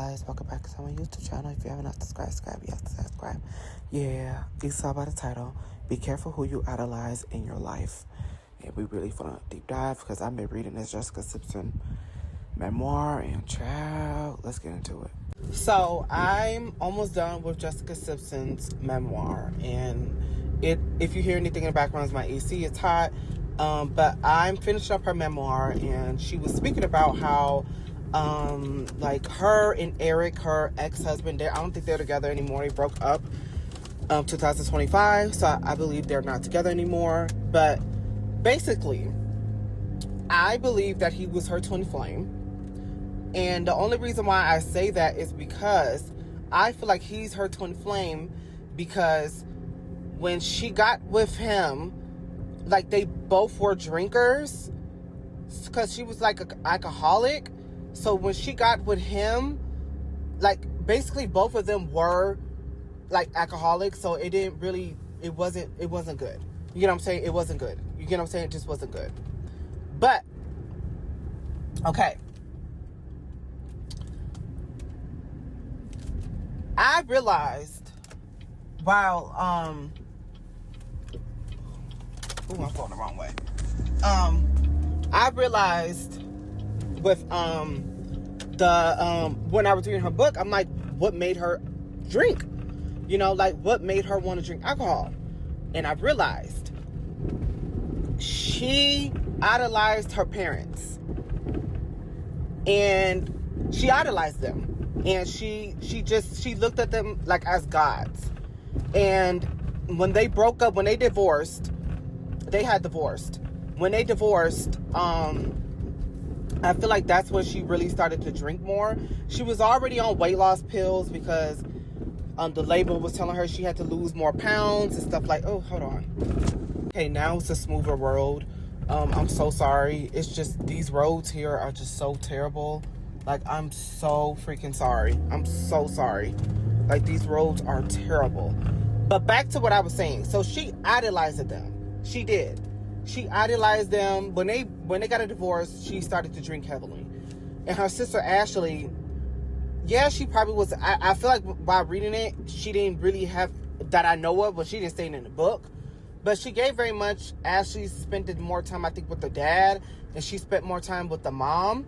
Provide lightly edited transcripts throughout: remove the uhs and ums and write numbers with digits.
guys, welcome back to my YouTube channel. If you haven't subscribed, you have to subscribe. Yeah, you saw by the title, be careful who you idolize in your life. And we really want to deep dive because I've been reading this Jessica Simpson memoir and child, let's get into it. So I'm almost done with Jessica Simpson's memoir, and if you hear anything in the background, it's my AC, it's hot. But I'm finishing up her memoir, and she was speaking about how like her and Eric, her ex-husband, I don't think they're together anymore. They broke up 2025, so I believe they're not together anymore. But basically, I believe that he was her twin flame. And the only reason why I say that is because I feel like he's her twin flame, because when she got with him, like, they both were drinkers, because she was like an alcoholic. So when she got with him, like, basically both of them were like alcoholics. So it wasn't good. You know what I'm saying? It wasn't good. You get what I'm saying? It just wasn't good. But okay, I realized while I'm going the wrong way. I realized with when I was reading her book, I'm like, what made her drink? You know, like, what made her want to drink alcohol? And I realized she idolized her parents, and she idolized them, and she looked at them like as gods. And when they broke up, when they divorced, they had divorced. When they divorced, I feel like that's when she really started to drink more. She was already on weight loss pills because the label was telling her she had to lose more pounds and stuff like, oh, hold on. Okay, now it's a smoother road. I'm so sorry. It's just these roads here are just so terrible. Like, I'm so freaking sorry. I'm so sorry. Like, these roads are terrible. But back to what I was saying. So she idolized them. She did. She idolized them. When they got a divorce, she started to drink heavily. And her sister Ashley, yeah, she probably was. I feel like while reading it, she didn't really have, that I know of, but she didn't say it in the book. But she gave very much. Ashley spent more time, I think, with the dad, and she spent more time with the mom.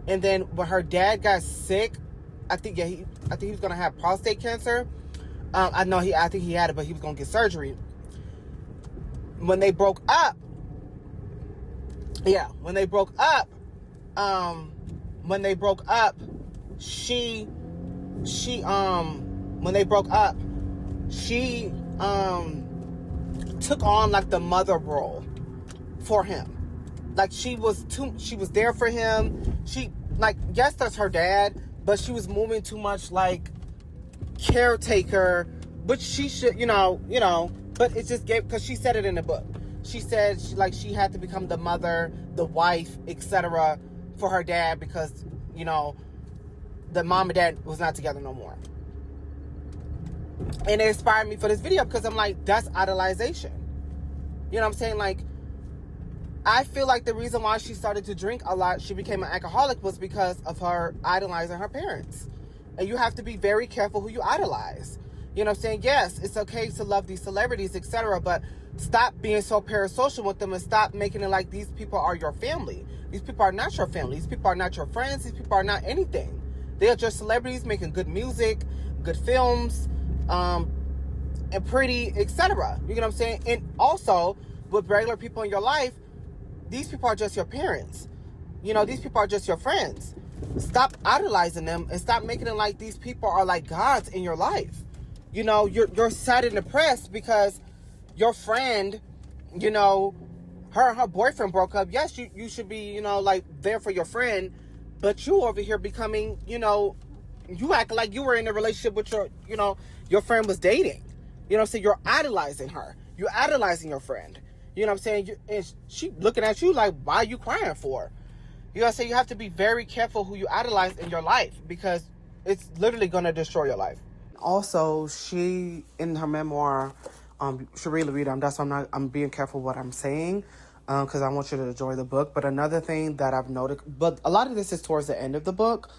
And then when her dad got sick, I think he was gonna have prostate cancer. I think he had it, but he was gonna get surgery. When they broke up, she took on like the mother role for him. Like, she was there for him. She, like, yes, that's her dad, but she was moving too much like caretaker, which she should, you know, but it just gave, because she said it in the book. She said she had to become the mother, the wife, etc. for her dad, because, you know, the mom and dad was not together no more. And it inspired me for this video, because I'm like, that's idolization. You know what I'm saying? Like, I feel like the reason why she started to drink a lot, she became an alcoholic, was because of her idolizing her parents. And you have to be very careful who you idolize. You know what I'm saying? Yes, it's okay to love these celebrities, etc., but stop being so parasocial with them, and stop making it like these people are your family. These people are not your family. These people are not your friends. These people are not anything. They are just celebrities making good music, good films, and pretty, etc. You know what I'm saying? And also, with regular people in your life, these people are just your parents. You know, these people are just your friends. Stop idolizing them, and stop making it like these people are like gods in your life. You know, you're sad and depressed because your friend, you know, her and her boyfriend broke up. Yes, you should be, you know, like, there for your friend, but you over here becoming, you know, you act like you were in a relationship with your friend was dating. You know what I'm saying? You're idolizing her. You're idolizing your friend. You know what I'm saying? And she looking at you like, why are you crying for? You know what I'm saying? You have to be very careful who you idolize in your life, because it's literally going to destroy your life. Also, she, in her memoir, should really read them. That's why I'm being careful what I'm saying, because I want you to enjoy the book. But another thing that I've noticed, but a lot of this is towards the end of the book,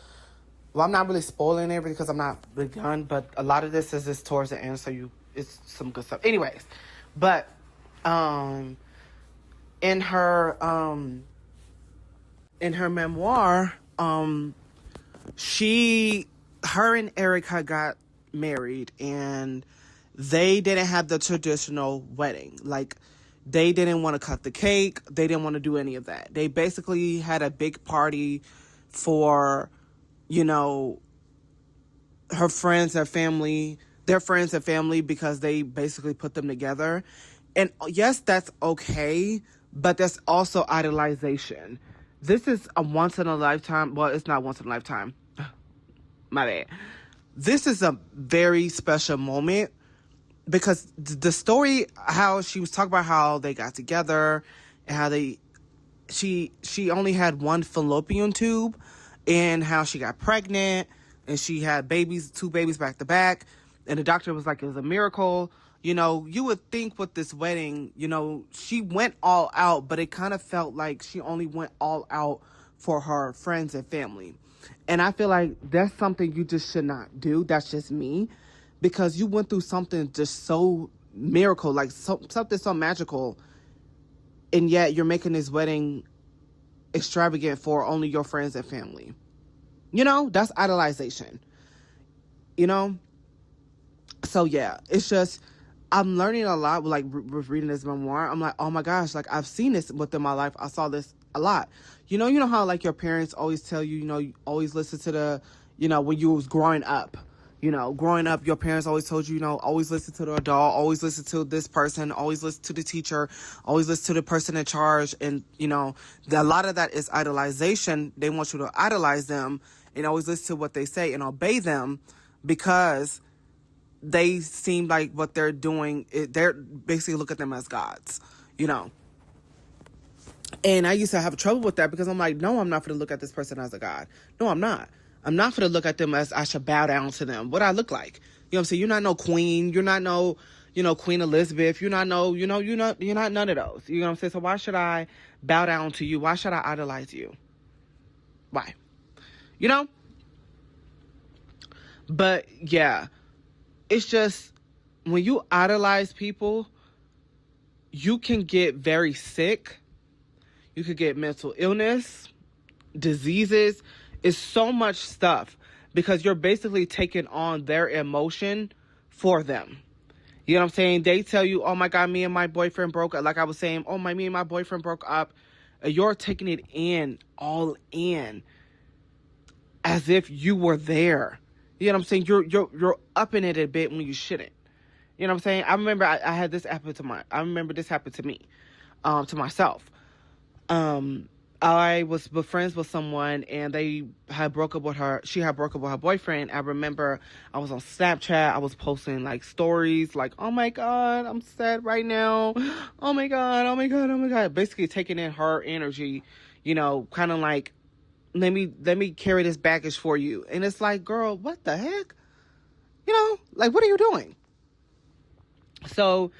Well, I'm not really spoiling it because I'm not begun, but a lot of this is just towards the end, so it's some good stuff. Anyways, but in her memoir, her and Erica got married, and they didn't have the traditional wedding. Like, they didn't want to cut the cake. They didn't want to do any of that. They basically had a big party for, you know, her friends and family, their friends and family, because they basically put them together. And yes, that's okay, but that's also idolization. This is a once in a lifetime. Well, it's not once in a lifetime. My bad. This is a very special moment because the story, how she was talking about how they got together and how she only had one fallopian tube, and how she got pregnant and she had two babies back to back. And the doctor was like, it was a miracle. You know, you would think with this wedding, you know, she went all out, but it kind of felt like she only went all out for her friends and family. And I feel like that's something you just should not do. That's just me. Because you went through something just so miracle, like something so magical, and yet you're making this wedding extravagant for only your friends and family. You know, that's idolization. You know? So yeah, it's just, I'm learning a lot with reading this memoir. I'm like, oh my gosh, like I've seen this within my life. I saw this a lot. You know how like your parents always tell you, you always listen to the, when you was growing up. Growing up, your parents always told you, always listen to the adult, always listen to this person, always listen to the teacher, always listen to the person in charge. And, a lot of that is idolization. They want you to idolize them and always listen to what they say and obey them, because they seem like what they're doing, they're basically look at them as gods, And I used to have trouble with that because I'm like, no, I'm not going to look at this person as a god. No, I'm not. I'm not going to look at them as I should bow down to them. What I look like. You know what I'm saying? You're not no queen. You're not no, Queen Elizabeth. You're not no, you're not none of those. You know what I'm saying? So why should I bow down to you? Why should I idolize you? Why? But yeah, it's just when you idolize people, you can get very sick. You could get mental illness, diseases. It's so much stuff because you're basically taking on their emotion for them. You know what I'm saying? They tell you, oh my God, me and my boyfriend broke up. Like I was saying, me and my boyfriend broke up. You're taking it all in, as if you were there. You know what I'm saying? You're upping it a bit when you shouldn't. You know what I'm saying? I remember I had this happen I remember this happened to me, to myself. I was friends with someone and they had broke up with her. She had broke up with her boyfriend. I remember I was on Snapchat. I was posting like stories like, oh my God, I'm sad right now. Oh my God, oh my God, oh my God. Basically taking in her energy, kind of like, let me carry this baggage for you. And it's like, girl, what the heck? Like, what are you doing? So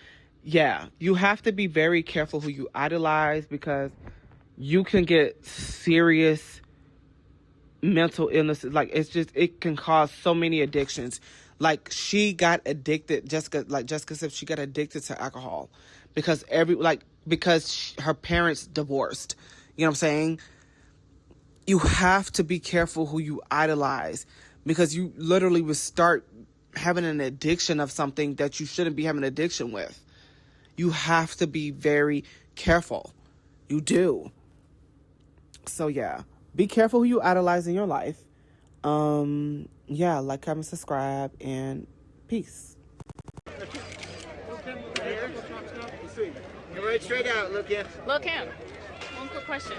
yeah, you have to be very careful who you idolize, because you can get serious mental illnesses. Like, it can cause so many addictions. Like, she got addicted, Jessica said she got addicted to alcohol because her parents divorced. You know what I'm saying? You have to be careful who you idolize, because you literally will start having an addiction of something that you shouldn't be having an addiction with. You have to be very careful. You do. So yeah, be careful who you idolize in your life. Yeah, like, comment, subscribe, and peace. Right straight out, look in. Look him. One quick question.